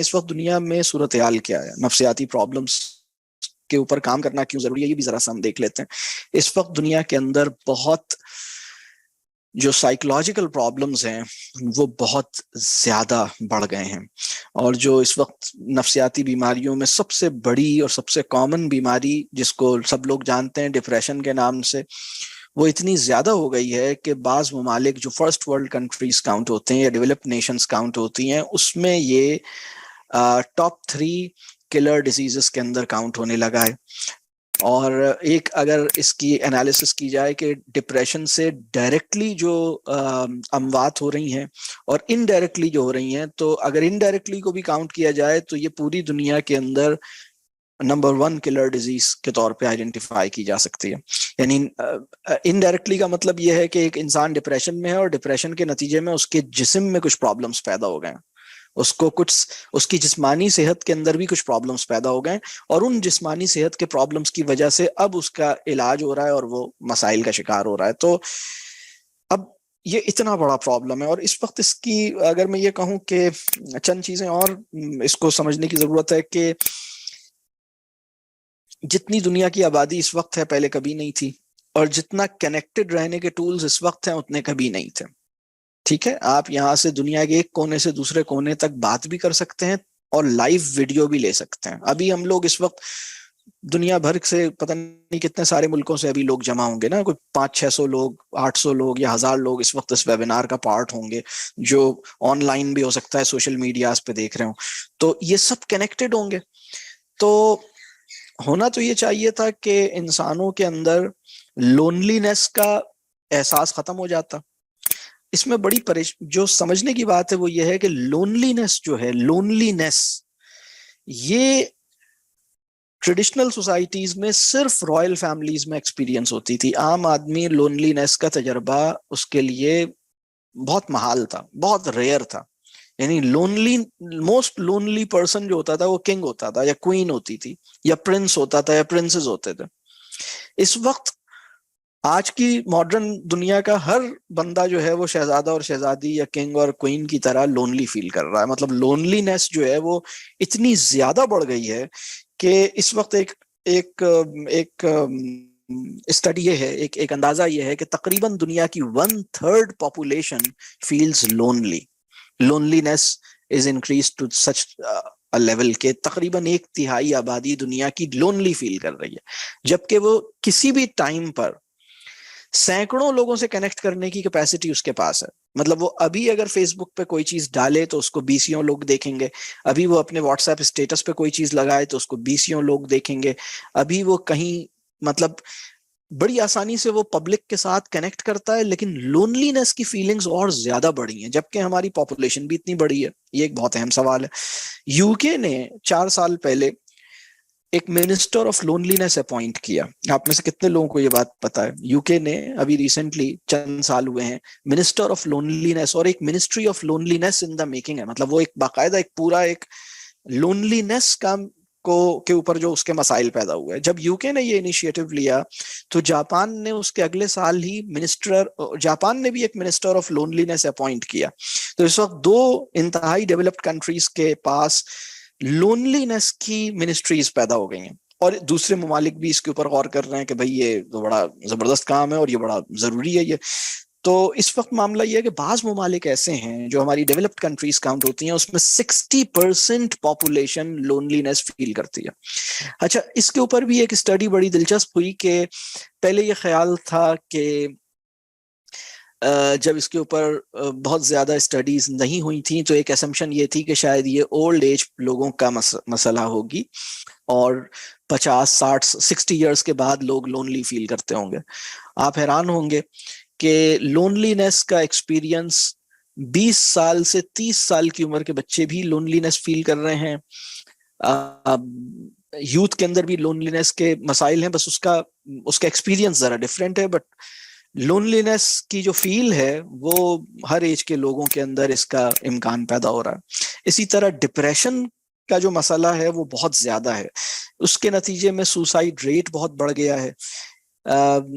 اس وقت دنیا میں صورتحال کیا ہے، نفسیاتی پرابلمس کے اوپر کام کرنا کیوں ضروری ہے، یہ بھی ذرا سا ہم دیکھ لیتے ہیں۔ اس وقت دنیا کے اندر بہت جو سائیکولوجیکل پرابلمز ہیں وہ بہت زیادہ بڑھ گئے ہیں، اور جو اس وقت نفسیاتی بیماریوں میں سب سے بڑی اور سب سے کامن بیماری جس کو سب لوگ جانتے ہیں ڈپریشن کے نام سے، وہ اتنی زیادہ ہو گئی ہے کہ بعض ممالک جو فرسٹ ورلڈ کنٹریز کاؤنٹ ہوتے ہیں یا ڈیولپڈ نیشنز کاؤنٹ ہوتی ہیں، اس میں یہ ٹاپ 3 کلر ڈیزیزز کے اندر کاؤنٹ ہونے لگا ہے۔ اور ایک اگر اس کی انالیسس کی جائے کہ ڈپریشن سے ڈائریکٹلی جو اموات ہو رہی ہیں اور انڈائریکٹلی جو ہو رہی ہیں، تو اگر انڈائریکٹلی کو بھی کاؤنٹ کیا جائے تو یہ پوری دنیا کے اندر نمبر 1 کلر ڈیزیز کے طور پہ آئیڈینٹیفائی کی جا سکتی ہے۔ یعنی انڈائریکٹلی کا مطلب یہ ہے کہ ایک انسان ڈپریشن میں ہے اور ڈپریشن کے نتیجے میں اس کے جسم میں کچھ پرابلمس پیدا ہو گئے ہیں، اس کو کچھ اس کی جسمانی صحت کے اندر بھی کچھ پرابلمس پیدا ہو گئے، اور ان جسمانی صحت کے پرابلمس کی وجہ سے اب اس کا علاج ہو رہا ہے اور وہ مسائل کا شکار ہو رہا ہے۔ تو اب یہ اتنا بڑا پرابلم ہے، اور اس وقت اس کی اگر میں یہ کہوں کہ چند چیزیں اور اس کو سمجھنے کی ضرورت ہے کہ جتنی دنیا کی آبادی اس وقت ہے پہلے کبھی نہیں تھی، اور جتنا کنیکٹڈ رہنے کے ٹولز اس وقت ہیں اتنے کبھی نہیں تھے۔ ٹھیک ہے، آپ یہاں سے دنیا کے ایک کونے سے دوسرے کونے تک بات بھی کر سکتے ہیں اور لائیو ویڈیو بھی لے سکتے ہیں۔ ابھی ہم لوگ اس وقت دنیا بھر سے پتہ نہیں کتنے سارے ملکوں سے ابھی لوگ جمع ہوں گے نا، کوئی 500-600 لوگ، 800 لوگ یا 1000 لوگ اس وقت اس ویبینار کا پارٹ ہوں گے، جو آن لائن بھی ہو سکتا ہے، سوشل میڈیاز پہ دیکھ رہے ہوں، تو یہ سب کنیکٹڈ ہوں گے۔ تو ہونا تو یہ چاہیے تھا کہ انسانوں کے اندر لونلی نیس کا احساس ختم ہو جاتا۔ اس میں بڑی جو سمجھنے کی بات ہے وہ یہ ہے کہ لونلی نیس یہ ٹریڈیشنل سوسائٹیز میں صرف رائل فیملیز میں ایکسپیرینس ہوتی تھی۔ عام آدمی لونلی نیس کا تجربہ اس کے لیے بہت محال تھا، بہت ریئر تھا۔ یعنی موسٹ لونلی پرسن جو ہوتا تھا وہ کنگ ہوتا تھا یا کوئین ہوتی تھی یا پرنس ہوتا تھا یا پرنسز ہوتے تھے۔ اس وقت آج کی ماڈرن دنیا کا ہر بندہ جو ہے وہ شہزادہ اور شہزادی یا کنگ اور کوئین کی طرح لونلی فیل کر رہا ہے۔ مطلب لونلی نیس جو ہے وہ اتنی زیادہ بڑھ گئی ہے کہ اس وقت ایک اسٹڈی یہ ہے، ایک اندازہ یہ ہے کہ تقریباً دنیا کی 1/3 population feels loneliness is increased to such level کے تقریباً 1/3 آبادی دنیا کی لونلی فیل کر رہی ہے، جبکہ وہ کسی بھی ٹائم پر سینکڑوں لوگوں سے کنیکٹ کرنے کی کیپیسٹی اس کے پاس ہے۔ مطلب وہ ابھی اگر فیس بک پہ کوئی چیز ڈالے تو اس کو 20 لوگ دیکھیں گے، ابھی وہ اپنے واٹس ایپ اسٹیٹس پہ کوئی چیز لگائے تو اس کو 20 لوگ دیکھیں گے، ابھی وہ کہیں مطلب بڑی آسانی سے وہ پبلک کے ساتھ کنیکٹ کرتا ہے، لیکن لونلی نیس کی فیلنگز اور زیادہ بڑی ہیں جبکہ ہماری پاپولیشن بھی اتنی بڑی ہے۔ یہ ایک بہت اہم سوال ہے۔ یو کے نے 4 سال پہلے ایک منسٹر آف لونلی نیس اپوائنٹ کیا۔ آپ میں سے کتنے لوگوں کو یہ بات پتا ہے؟ یو کے نے ابھی ریسنٹلی چند سال ہوئے ہیں منسٹر آف لونلی نیس، اور ایک منسٹری آف لونلی نیس ان دا میکنگ ہے۔ مطلب وہ ایک باقاعدہ ایک پورا ایک لونلی نیس کا کے اوپر جو اس کے مسائل پیدا ہوئے۔ جب یو کے نے یہ انیشیٹو لیا تو جاپان نے اس کے اگلے سال ہی جاپان نے بھی ایک منسٹر آف لونلی نیس اپوائنٹ کیا۔ تو اس وقت 2 انتہائی ڈیولپڈ کنٹریز کے پاس لونلی نیس کی منسٹریز پیدا ہو گئی ہیں، اور دوسرے ممالک بھی اس کے اوپر غور کر رہے ہیں کہ بھائی یہ تو بڑا زبردست کام ہے اور یہ بڑا ضروری ہے۔ یہ تو اس وقت معاملہ یہ ہے کہ بعض ممالک ایسے ہیں جو ہماری ڈیولپڈ کنٹریز کاؤنٹ ہوتی ہیں، اس میں 60% پاپولیشن لونلی نیس فیل کرتی ہے۔ اچھا، اس کے اوپر بھی ایک اسٹڈی بڑی دلچسپ ہوئی کہ پہلے یہ خیال تھا کہ جب اس کے اوپر بہت زیادہ اسٹڈیز نہیں ہوئی تھیں تو ایک اسمپشن یہ تھی کہ شاید یہ اولڈ ایج لوگوں کا مسئلہ ہوگی، اور 50 60 60 ایئرس کے بعد لوگ لونلی فیل کرتے ہوں گے۔ آپ حیران ہوں گے کہ لونلی نیس کا ایکسپیرینس 20 سال سے 30 سال کی عمر کے بچے بھی لونلی نیس فیل کر رہے ہیں۔ یوتھ کے اندر بھی لونلی نیس کے مسائل ہیں، بس اس کا ایکسپیرینس ذرا ڈفرینٹ ہے، بٹ لونلی نیس کی جو فیل ہے وہ ہر ایج کے لوگوں کے اندر اس کا امکان پیدا ہو رہا ہے۔ اسی طرح ڈپریشن کا جو مسئلہ ہے وہ بہت زیادہ ہے، اس کے نتیجے میں سوسائڈ ریٹ بہت بڑھ گیا ہے۔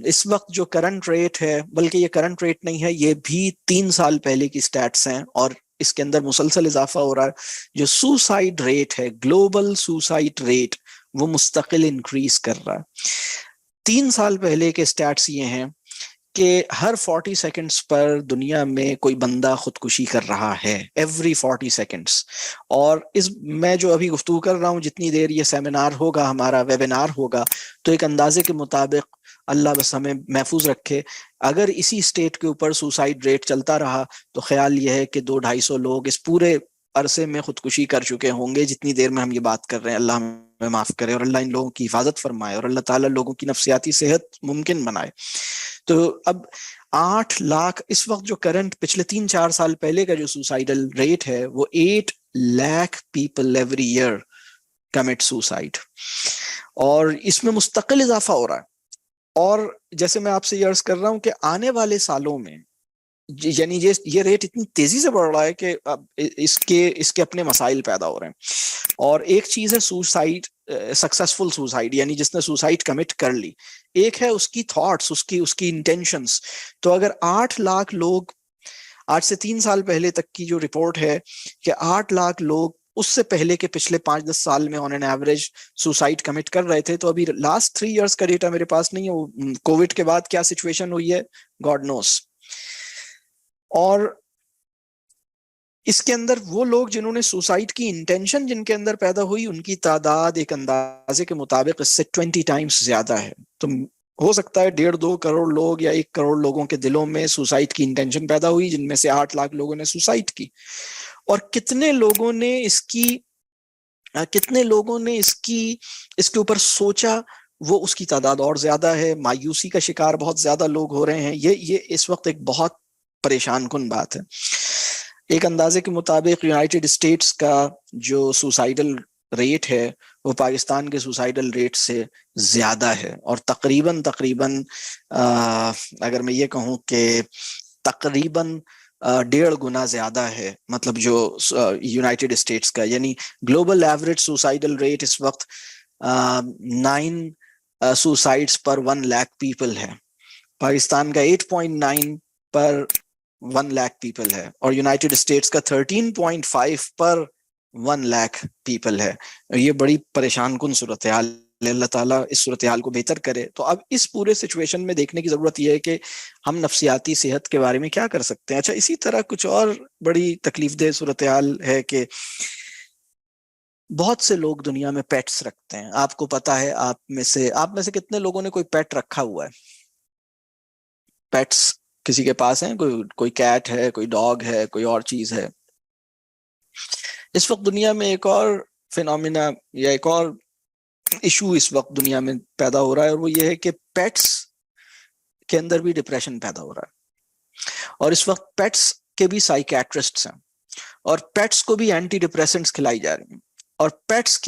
اس وقت جو کرنٹ ریٹ ہے، بلکہ یہ کرنٹ ریٹ نہیں ہے، یہ بھی 3 سال پہلے کی سٹیٹس ہیں، اور اس کے اندر مسلسل اضافہ ہو رہا ہے. جو سوسائڈ ریٹ ہے، گلوبل سوسائڈ ریٹ، وہ مستقل انکریز کر رہا ہے. 3 سال پہلے کے اسٹیٹس یہ ہیں کہ ہر 40 سیکنڈز پر دنیا میں کوئی بندہ خودکشی کر رہا ہے، ایوری 40 سیکنڈز. اور اس میں جو ابھی گفتگو کر رہا ہوں، جتنی دیر یہ سیمینار ہوگا، ہمارا ویبینار ہوگا، تو ایک اندازے کے مطابق اللہ بس ہمیں محفوظ رکھے، اگر اسی اسٹیٹ کے اوپر سوسائڈ ریٹ چلتا رہا تو خیال یہ ہے کہ 200-250 لوگ اس پورے عرصے میں خودکشی کر چکے ہوں گے جتنی دیر میں ہم یہ بات کر رہے ہیں. اللہ ہمیں معاف کرے اور اللہ ان لوگوں کی حفاظت فرمائے اور اللہ تعالیٰ لوگوں کی نفسیاتی صحت ممکن بنائے. تو اب 8 لاکھ اس وقت جو کرنٹ پچھلے 3-4 سال پہلے کا جو سوسائڈل ریٹ ہے وہ 8 lakh people every year commit suicide, اور اس میں مستقل اضافہ ہو رہا ہے. اور جیسے میں آپ سے یہ عرض کر رہا ہوں کہ آنے والے سالوں میں یعنی یہ ریٹ اتنی تیزی سے بڑھ رہا ہے کہ اب اس کے اپنے مسائل پیدا ہو رہے ہیں. اور ایک چیز ہے سوسائڈ، سکسیسفل سوسائڈ، یعنی جس نے سوسائڈ کمٹ کر لی. ایک ہے اس کی تھاٹس، اس کی انٹینشنس. تو اگر 8 لاکھ لوگ، آج سے 3 سال پہلے تک کی جو رپورٹ ہے کہ 8 لاکھ لوگ اس سے پہلے کے پچھلے 5-10 سال میں آن این ایوریج سوسائڈ کمٹ کر رہے تھے. تو ابھی لاسٹ 3 ایئرس کا ڈیٹا میرے پاس نہیں ہے، کووڈ کے بعد کیا سچویشن ہوئی ہے گاڈ نوز. اور اس کے اندر وہ لوگ جنہوں نے سوسائڈ کی انٹینشن جن کے اندر پیدا ہوئی، ان کی تعداد ایک اندازے کے مطابق اس سے 20 ٹائمز زیادہ ہے. تو ہو سکتا ہے 1.5-2 کروڑ لوگ یا 1 کروڑ لوگوں کے دلوں میں سوسائڈ کی انٹینشن پیدا ہوئی، جن میں سے 8 لاکھ لوگوں نے سوسائڈ کی. اور کتنے لوگوں نے اس کے اوپر سوچا، وہ اس کی تعداد اور زیادہ ہے. مایوسی کا شکار بہت زیادہ لوگ ہو رہے ہیں. یہ اس وقت ایک بہت پریشان کن بات ہے. ایک اندازے کے مطابق یونائٹڈ اسٹیٹس کا جو سوسائڈل ریٹ ہے وہ پاکستان کے سوسائڈل ریٹ سے زیادہ ہے، اور تقریباً اگر میں یہ کہوں کہ تقریباً 1.5 گنا زیادہ ہے، مطلب جو یونائٹڈ اسٹیٹس کا، یعنی گلوبل ایوریج سوسائڈل ریٹ اس وقت 9 سوسائڈس پر 1 لاکھ پیپل ہے. پاکستان کا 8.9 پر 1 لاکھ پیپل ہے، اور یونائٹڈ اسٹیٹس کا 13.5 پر 1 لاکھ پیپل ہے. یہ بڑی پریشان کن صورتحال ہے. اللہ تعالیٰ اس صورتحال کو بہتر کرے. تو اب اس پورے سچویشن میں دیکھنے کی ضرورت یہ ہے کہ ہم نفسیاتی صحت کے بارے میں کیا کر سکتے ہیں. اچھا، اسی طرح کچھ اور بڑی تکلیف دہ صورتحال ہے کہ بہت سے لوگ دنیا میں پیٹس رکھتے ہیں. آپ کو پتا ہے، آپ میں سے کتنے لوگوں نے کوئی پیٹ رکھا ہوا ہے؟ پیٹس کسی کے پاس ہیں؟ کوئی کیٹ ہے، کوئی ڈاگ ہے، کوئی اور چیز ہے؟ اس وقت دنیا میں ایک اور فینومینا یا ایک اور ایشو اس وقت دنیا میں پیدا ہو رہا ہے، اور وہ یہ ہے کہ پیٹس کے اندر بھی ڈپریشن پیدا ہو رہا ہے. اور اس وقت پیٹس کے بھی سائیکیٹرسٹس ہیں، اور پیٹس کو بھی اینٹی ڈپریسنٹس کھلائی جا رہی ہیں، اور پیٹس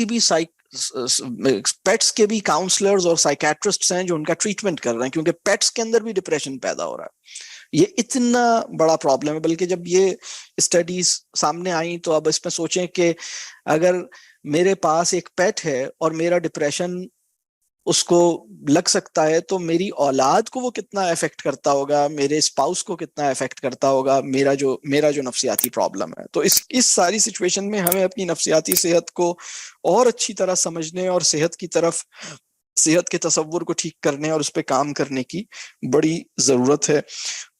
کے بھی کاؤنسلرز اور سائیکیٹرسٹس ہیں جو ان کا ٹریٹمنٹ کر رہے ہیں، کیونکہ پیٹس کے اندر بھی ڈپریشن پیدا ہو رہا ہے. یہ اتنا بڑا پرابلم ہے. بلکہ جب یہ اسٹڈیز سامنے آئیں تو اب اس میں سوچیں کہ اگر میرے پاس ایک پیٹ ہے اور میرا ڈپریشن اس کو لگ سکتا ہے، تو میری اولاد کو وہ کتنا افیکٹ کرتا ہوگا، میرے اسپاؤس کو کتنا افیکٹ کرتا ہوگا میرا جو نفسیاتی پرابلم ہے. تو اس ساری سچویشن میں ہمیں اپنی نفسیاتی صحت کو اور اچھی طرح سمجھنے اور صحت کے تصور کو ٹھیک کرنے اور اس پہ کام کرنے کی بڑی ضرورت ہے.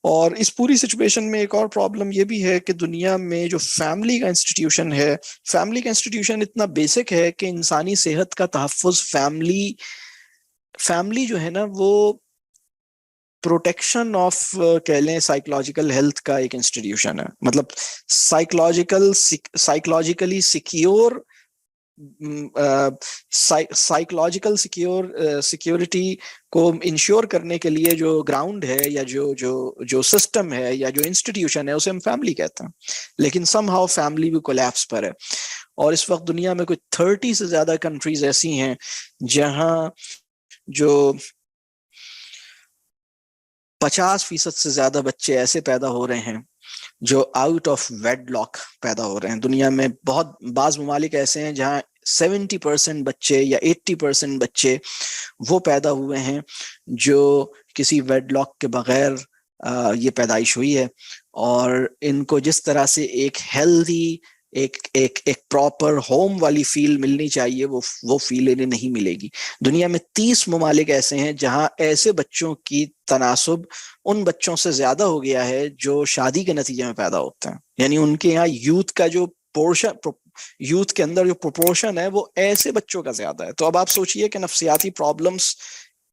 اور اس پوری سچویشن میں ایک اور پرابلم یہ بھی ہے کہ دنیا میں جو فیملی کا انسٹیٹیوشن اتنا بیسک ہے کہ انسانی صحت کا تحفظ فیملی جو ہے نا، وہ پروٹیکشن آف کہہ لیں سائیکولوجیکل ہیلتھ کا ایک انسٹیٹیوشن ہے. مطلب سائیکولوجیکلی سیکیورٹی کو انشور کرنے کے لیے جو گراؤنڈ ہے یا جو سسٹم ہے یا جو انسٹیٹیوشن ہے، اسے ہم فیملی کہتے ہیں. لیکن سم ہاؤ فیملی بھی کولیپس پر ہے. اور اس وقت دنیا میں کوئی 30 سے زیادہ کنٹریز ایسی ہیں جہاں جو 50% سے زیادہ بچے ایسے پیدا ہو رہے ہیں جو آؤٹ آف ویڈ لاک پیدا ہو رہے ہیں. دنیا میں بعض ممالک ایسے ہیں جہاں 70% بچے یا 80% بچے وہ پیدا ہوئے ہیں جو کسی ویڈ لاک کے بغیر یہ پیدائش ہوئی ہے، اور ان کو جس طرح سے ایک ہیلدی ایک پراپر ہوم والی فیل ملنی چاہیے وہ فیل انہیں نہیں ملے گی. دنیا میں 30 ممالک ایسے ہیں جہاں ایسے بچوں کی تناسب ان بچوں سے زیادہ ہو گیا ہے جو شادی کے نتیجے میں پیدا ہوتے ہیں. یعنی ان کے یہاں یوتھ کا جو پورشن، یوتھ کے اندر جو پروپورشن ہے وہ ایسے بچوں کا زیادہ ہے. تو اب آپ سوچئے کہ نفسیاتی پرابلمس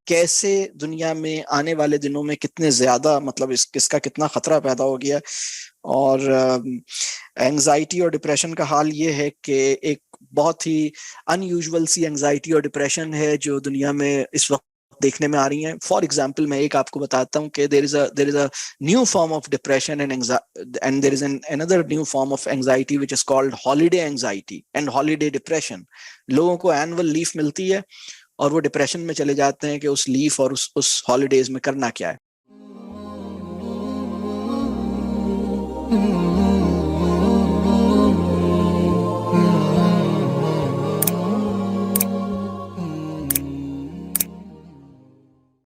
کیسے دنیا میں آنے والے دنوں میں کتنے زیادہ، مطلب اس کا کتنا خطرہ پیدا ہو گیا. اور اینگزائٹی اور ڈپریشن کا حال یہ ہے کہ ایک بہت ہی ان یوزول سی اینگزائٹی اور ڈپریشن ہے جو دنیا میں اس وقت دیکھنے میں آ رہی ہیں. فار ایگزامپل میں ایک آپ کو بتاتا ہوں کہ there is a new form of depression and there is another new form of anxiety which is called holiday anxiety and holiday depression. لوگوں کو اینول لیف ملتی ہے اور وہ ڈپریشن میں چلے جاتے ہیں کہ اس لیف اور اس ہالیڈیز میں کرنا کیا ہے.